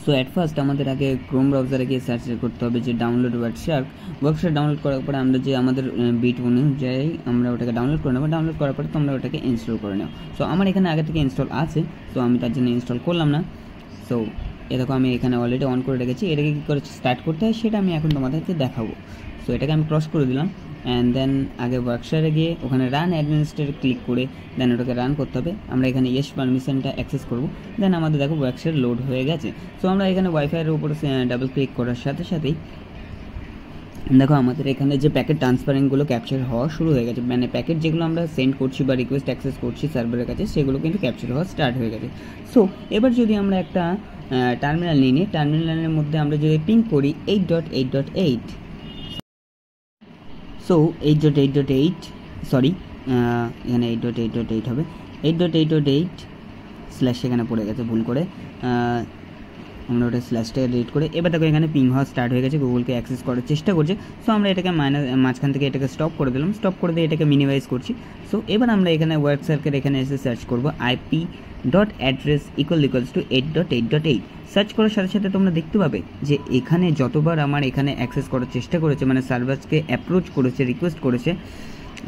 So at first আমাদের আগে Chrome ব্রাউজারে গিয়ে সার্চ করতে হবে যে ডাউনলোড ওয়ার্কশার্ক। ওয়ার্কশার্ক ডাউনলোড করার পরে আমরা যে আমাদের বিট অনুযায়ী আমরা ওটাকে ডাউনলোড করে নেবো। ডাউনলোড করার পরে তোমরা ওটাকে ইনস্টল করে নাও। সো আমার এখানে আগে থেকে ইনস্টল আছে, সো আমি তার জন্য ইনস্টল করলাম না। সো এ দেখো আমি এখানে অলরেডি অন করে রেখেছি। এটাকে কী করে স্টার্ট করতে হয় সেটা আমি এখন তোমাদেরকে দেখাবো। সো এটাকে আমি ক্রস করে দিলাম অ্যান্ড দেন আগে ওয়ার্কশারে গিয়ে ওখানে রান অ্যাডমিনিস্ট্রেটর ক্লিক করে দেন ওটাকে রান করতে হবে। আমরা এখানে ইয়েস পারমিশনটা অ্যাক্সেস করবো। দেন আমাদের দেখো ওয়ার্কশার লোড হয়ে গেছে। সো আমরা এখানে ওয়াইফাইয়ের উপরে ডাবল ক্লিক করার সাথে সাথেই দেখো আমাদের এখানে যে প্যাকেট ট্রান্সফারিংগুলো ক্যাপচার হওয়া শুরু হয়ে গেছে, মানে প্যাকেট যেগুলো আমরা সেন্ড করছি বা রিকোয়েস্ট অ্যাক্সেস করছি সার্ভারের কাছে সেগুলো কিন্তু ক্যাপচার হওয়া স্টার্ট হয়ে গেছে। সো এবার যদি আমরা একটা টার্মিনাল নিয়ে নিই, টার্মিনালের মধ্যে আমরা যদি পিং করি 8.8.8, সো 8.8.8 সরি এখানে 8.8.8 হবে, 8.8.8 স্ল্যাশ এখানে পড়ে গেছে ভুল করে, আমরা ওটা স্ল্যাশটা ডিলিট করে এবার দেখো এখানে পিং হওয়া স্টার্ট হয়ে গেছে, গুগলকে অ্যাক্সেস করার চেষ্টা করছে। সো আমরা এটাকে মাঝখান থেকে এটাকে স্টপ করে দিলাম, স্টপ করে দিয়ে এটাকে মিনিমাইজ করছি। সো এবার আমরা এখানে ওয়ার্কশার্কের এখানে এসে সার্চ করবো IP.address ইকুয়ালস টু 8.8.8। সার্চ করার সাথে সাথে তোমরা দেখতে পাবে যে এখানে যতবার আমার এখানে অ্যাক্সেস করার চেষ্টা করেছে, মানে সার্ভারকে অ্যাপ্রোচ করেছে, রিকোয়েস্ট করেছে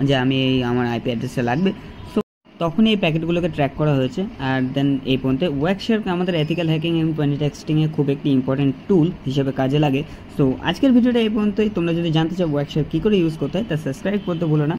যে আমি আমার আইপি অ্যাড্রেসটা লাগবে, সো তখনই এই প্যাকেটগুলোকে ট্র্যাক করা হয়েছে। আর দেন এই পর্যন্ত ওয়ার্কশার্ক আমাদের এথিক্যাল হ্যাকিং এবং পয়েন্ট টেক্সটিংয়ে খুব একটি ইম্পর্টেন্ট টুল হিসেবে কাজে লাগে। সো আজকের ভিডিওটা এই পর্যন্তই। তোমরা যদি জানতে চাও ওয়ার্কশার্ক কী করে ইউজ করতে হয় তা সাবস্ক্রাইব করতে ভুলো না।